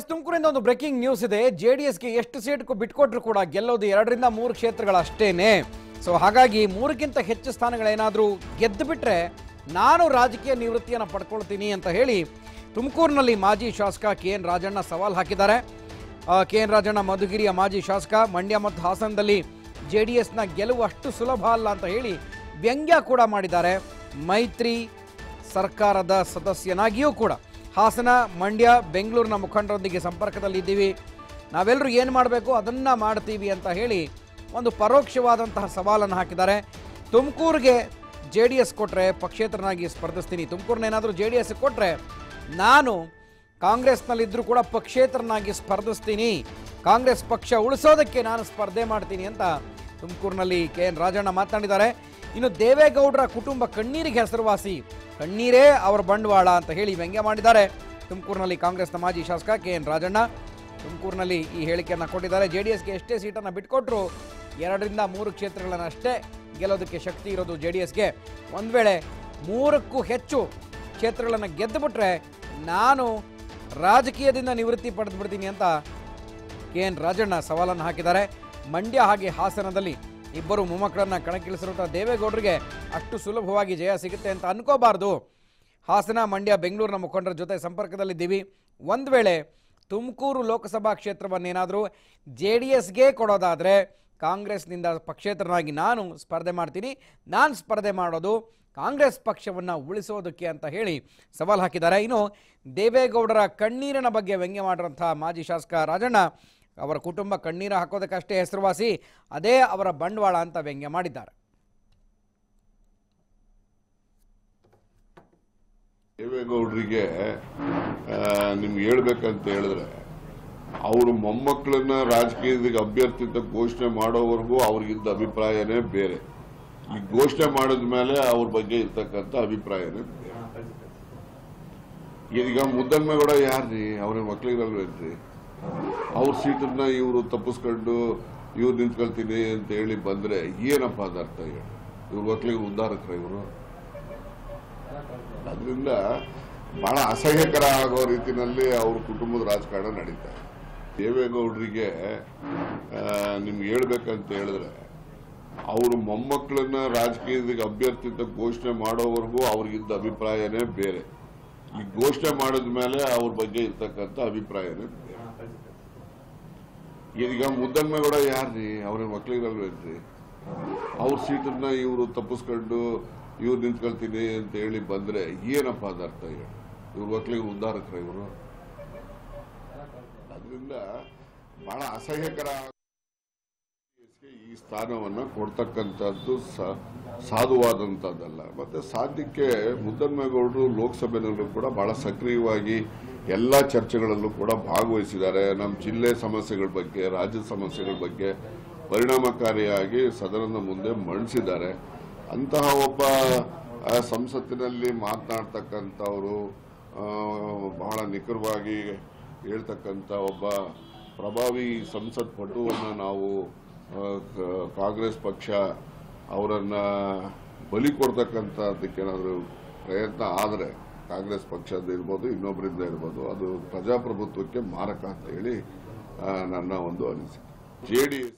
ತುಮಕೂರಿಂದ ಒಂದು breaking news ಇದೆ. ಜೆಡಿಎಸ್ಗೆ ಎಷ್ಟು ಸೀಟ್ ಬಿಟ್ಕೊಟ್ರು ಕೂಡ ಗೆಲ್ಲೋದು 2 ರಿಂದ 3 ಕ್ಷೇತ್ರಗಳಷ್ಟೇನೆ. ಸೊ ಹಾಗಾಗಿ 3ಕ್ಕಿಂತ ಹೆಚ್ಚು ಸ್ಥಾನಗಳೇನಾದರೂ ಗೆದ್ದು ಬಿಟ್ರೆ ನಾನು ರಾಜಕೀಯ ನಿವೃತ್ತಿಯನ್ನು ಪಡ್ಕೊಳ್ತೀನಿ ಅಂತ ಹೇಳಿ ತುಮಕೂರಿನಲ್ಲಿ ಮಾಜಿ ಶಾಸಕ KN ರಾಜಣ್ಣ ಸವಾಲ್ ಹಾಕಿದ್ದಾರೆ. KN ರಾಜಣ್ಣ ಮಧುಗಿರಿಯ ಮಾಜಿ ಶಾಸಕ. ಮಂಡ್ಯ ಮತ್ತು ಹಾಸನದಲ್ಲಿ ಜೆಡಿಎಸ್ನ ಗೆಲುವು ಅಷ್ಟು ಸುಲಭ ಅಲ್ಲ ಅಂತ ಹೇಳಿ ವ್ಯಂಗ್ಯ ಕೂಡ ಮಾಡಿದ್ದಾರೆ. ಮೈತ್ರಿ ಸರ್ಕಾರದ ಸದಸ್ಯನಾಗಿಯೂ ಕೂಡ ಹಾಸನ, ಮಂಡ್ಯ, ಬೆಂಗಳೂರಿನ ಮುಖಂಡರೊಂದಿಗೆ ಸಂಪರ್ಕದಲ್ಲಿದ್ದೀವಿ, ನಾವೆಲ್ಲರೂ ಏನು ಮಾಡಬೇಕು ಅದನ್ನು ಮಾಡ್ತೀವಿ ಅಂತ ಹೇಳಿ ಒಂದು ಪರೋಕ್ಷವಾದಂತಹ ಸವಾಲನ್ನು ಹಾಕಿದ್ದಾರೆ. ತುಮಕೂರಿಗೆ JDS ಕೊಟ್ಟರೆ ಪಕ್ಷೇತರನಾಗಿ ಸ್ಪರ್ಧಿಸ್ತೀನಿ, ತುಮಕೂರನ್ನೇನಾದರೂ JDS ಕೊಟ್ಟರೆ ನಾನು ಕಾಂಗ್ರೆಸ್ನಲ್ಲಿದ್ದರೂ ಕೂಡ ಪಕ್ಷೇತರನಾಗಿ ಸ್ಪರ್ಧಿಸ್ತೀನಿ, ಕಾಂಗ್ರೆಸ್ ಪಕ್ಷ ಉಳಿಸೋದಕ್ಕೆ ನಾನು ಸ್ಪರ್ಧೆ ಮಾಡ್ತೀನಿ ಅಂತ ತುಮಕೂರಿನಲ್ಲಿ KN ರಾಜಣ್ಣ ಮಾತನಾಡಿದ್ದಾರೆ. ಇನ್ನು ದೇವೇಗೌಡರ ಕುಟುಂಬ ಕಣ್ಣೀರಿಗೆ ಹೆಸರುವಾಸಿ, ಕಣ್ಣೀರೇ ಅವರ ಬಂಡವಾಳ ಅಂತ ಹೇಳಿ ವ್ಯಂಗ್ಯ ಮಾಡಿದ್ದಾರೆ. ತುಮಕೂರಿನಲ್ಲಿ ಕಾಂಗ್ರೆಸ್ನ ಮಾಜಿ ಶಾಸಕ KN ರಾಜಣ್ಣ ತುಮಕೂರಿನಲ್ಲಿ ಈ ಹೇಳಿಕೆಯನ್ನು ಕೊಟ್ಟಿದ್ದಾರೆ. JDSಗೆ ಎಷ್ಟೇ ಸೀಟನ್ನು ಬಿಟ್ಕೊಟ್ರು 2 ರಿಂದ 3 ಕ್ಷೇತ್ರಗಳನ್ನು ಅಷ್ಟೇ ಗೆಲ್ಲೋದಕ್ಕೆ ಶಕ್ತಿ ಇರೋದು JDSಗೆ. ಒಂದು ವೇಳೆ 3ಕ್ಕೂ ಹೆಚ್ಚು ಕ್ಷೇತ್ರಗಳನ್ನು ಗೆದ್ದುಬಿಟ್ರೆ ನಾನು ರಾಜಕೀಯದಿಂದ ನಿವೃತ್ತಿ ಪಡೆದು ಬಿಡ್ತೀನಿ ಅಂತ KN ರಾಜಣ್ಣ ಸವಾಲನ್ನು ಹಾಕಿದ್ದಾರೆ. ಮಂಡ್ಯ ಹಾಗೆ ಹಾಸನದಲ್ಲಿ ಇಬ್ಬರು ಮೊಮ್ಮಕ್ಕಳನ್ನು ಕಣಕ್ಕಿಳಿಸಿರುವಂಥ ದೇವೇಗೌಡರಿಗೆ ಅಷ್ಟು ಸುಲಭವಾಗಿ ಜಯ ಸಿಗುತ್ತೆ ಅಂತ ಅನ್ಕೋಬಾರ್ದು. ಹಾಸನ, ಮಂಡ್ಯ, ಬೆಂಗಳೂರಿನ ಮುಖಂಡರ ಜೊತೆ ಸಂಪರ್ಕದಲ್ಲಿದ್ದೀವಿ. ಒಂದು ವೇಳೆ ತುಮಕೂರು ಲೋಕಸಭಾ ಕ್ಷೇತ್ರವನ್ನೇನಾದರೂ JDSಗೆ ಕೊಡೋದಾದರೆ ಕಾಂಗ್ರೆಸ್ನಿಂದ ಪಕ್ಷೇತರನಾಗಿ ನಾನು ಸ್ಪರ್ಧೆ ಮಾಡ್ತೀನಿ, ನಾನು ಸ್ಪರ್ಧೆ ಮಾಡೋದು ಕಾಂಗ್ರೆಸ್ ಪಕ್ಷವನ್ನು ಉಳಿಸೋದಕ್ಕೆ ಅಂತ ಹೇಳಿ ಸವಾಲು ಹಾಕಿದ್ದಾರೆ. ಇನ್ನು ದೇವೇಗೌಡರ ಕಣ್ಣೀರಿನ ಬಗ್ಗೆ ವ್ಯಂಗ್ಯ ಮಾಡಿರುವಂಥ ಮಾಜಿ ಶಾಸಕ ರಾಜಣ್ಣ ಅವರ ಕುಟುಂಬ ಕಣ್ಣೀರು ಹಾಕೋದಕ್ಕಷ್ಟೇ ಹೆಸರುವಾಸಿ, ಅದೇ ಅವರ ಬಂಡವಾಳ ಅಂತ ವ್ಯಂಗ್ಯ ಮಾಡಿದ್ದಾರೆ. ದೇವೇಗೌಡರಿಗೆ ನಿಮ್ಗೆ ಹೇಳ್ಬೇಕಂತ ಹೇಳಿದ್ರೆ ಅವರು ಮೊಮ್ಮಕ್ಕಳನ್ನ ರಾಜಕೀಯದ ಅಭ್ಯರ್ಥಿ ಅಂತ ಘೋಷಣೆ ಮಾಡೋವರೆಗೂ ಅವ್ರಿಗಿದ್ದ ಅಭಿಪ್ರಾಯನೇ ಬೇರೆ. ಈ ಘೋಷಣೆ ಮಾಡಿದ ಮೇಲೆ ಅವ್ರ ಬಗ್ಗೆ ಇರ್ತಕ್ಕಂಥ ಅಭಿಪ್ರಾಯನೇ ಬೇರೆ. ಈಗ ಮುದ್ದನ್ಮೇಗೌಡ ಯಾರ್ರಿ, ಅವ್ರ ಮಕ್ಳಿಗಲ್ವೇನ್ರಿ? ಅವ್ರ ಸೀಟನ್ನ ಇವರು ತಪ್ಪಿಸ್ಕೊಂಡು ಇವ್ರು ನಿಂತ್ಕೊಳ್ತೀನಿ ಅಂತ ಹೇಳಿ ಬಂದ್ರೆ ಏನಪ್ಪ ಅದ ಅರ್ಥ? ಇವ್ರ ಮಕ್ಳಿಗೆ ಉದ್ಧಾರಕ್ರ ಇವರು? ಅದರಿಂದ ಬಹಳ ಅಸಹ್ಯಕರ ಆಗೋ ರೀತಿಯಲ್ಲಿ ಅವ್ರ ಕುಟುಂಬದ ರಾಜಕಾರಣ ನಡೀತಾರೆ. ದೇವೇಗೌಡರಿಗೆ ನಿಮ್ಗೆ ಹೇಳ್ಬೇಕಂತ ಹೇಳಿದ್ರೆ ಅವರು ಮೊಮ್ಮಕ್ಕಳನ್ನ ರಾಜಕೀಯದ ಅಭ್ಯರ್ಥಿ ಅಂತ ಘೋಷಣೆ ಮಾಡೋವರೆಗೂ ಅವ್ರಿಗಿದ್ದ ಅಭಿಪ್ರಾಯನೇ ಬೇರೆ. ಈ ಘೋಷಣೆ ಮಾಡಿದ ಮೇಲೆ ಅವ್ರ ಬಗ್ಗೆ ಇರ್ತಕ್ಕಂಥ ಅಭಿಪ್ರಾಯನೇ ಬೇರೆ. ಈಗ ಮುದ್ದನ್ಮೇಗೌಡ ಯಾರ್ರಿ, ಅವ್ರ ಮಕ್ಳಿಗಲ್ವೇನ್ರಿ? ಅವ್ರ ಸೀಟನ್ನ ಇವರು ತಪ್ಪಿಸ್ಕೊಂಡು ಇವ್ರು ನಿಂತ್ಕೊಳ್ತೀನಿ ಅಂತ ಹೇಳಿ ಬಂದ್ರೆ ಏನಪ್ಪ ಅದ ಅರ್ಥ? ಇವ್ರ ಮಕ್ಳಿಗೆ ಉದ್ಧಾರಕ್ರ ಇವರು? ಅದರಿಂದ ಬಹಳ ಅಸಹ್ಯಕರ ಈ ಸ್ಥಾನವನ್ನ ಕೊಡ್ತಕ್ಕಂಥದ್ದು ಸಾಧುವಾದಂಥದ್ದಲ್ಲ. ಮತ್ತೆ ಸಾಧ್ಯಕ್ಕೆ ಮುದ್ದನ್ಮೇಗೌಡರು ಲೋಕಸಭೆಯಲ್ಲೂ ಕೂಡ ಬಹಳ ಸಕ್ರಿಯವಾಗಿ ಎಲ್ಲ ಚರ್ಚೆಗಳಲ್ಲೂ ಕೂಡ ಭಾಗವಹಿಸಿದ್ದಾರೆ. ನಮ್ಮ ಜಿಲ್ಲೆ ಸಮಸ್ಯೆಗಳ ಬಗ್ಗೆ, ರಾಜ್ಯದ ಸಮಸ್ಯೆಗಳ ಬಗ್ಗೆ ಪರಿಣಾಮಕಾರಿಯಾಗಿ ಸದನದ ಮುಂದೆ ಮಂಡಿಸಿದ್ದಾರೆ. ಅಂತಹ ಒಬ್ಬ ಸಂಸತ್ತಿನಲ್ಲಿ ಮಾತನಾಡ್ತಕ್ಕಂಥವರು, ಬಹಳ ನಿಖರವಾಗಿ ಹೇಳ್ತಕ್ಕಂಥ ಒಬ್ಬ ಪ್ರಭಾವಿ ಸಂಸತ್ ಪಟುವನ್ನು ನಾವು ಕಾಂಗ್ರೆಸ್ ಪಕ್ಷ ಅವರನ್ನ ಬಲಿ ಕೊಡ್ತಕ್ಕಂಥದ್ದಕ್ಕೇನಾದರೂ ಪ್ರಯತ್ನ ಆದರೆ ಕಾಂಗ್ರೆಸ್ ಪಕ್ಷದ ಇರ್ಬೋದು, ಇನ್ನೊಬ್ಬರಿಂದ ಇರ್ಬೋದು, ಅದು ಪ್ರಜಾಪ್ರಭುತ್ವಕ್ಕೆ ಮಾರಕ ಅಂತ ಹೇಳಿ ನನ್ನ ಒಂದು ಅನಿಸಿಕೆ. JDS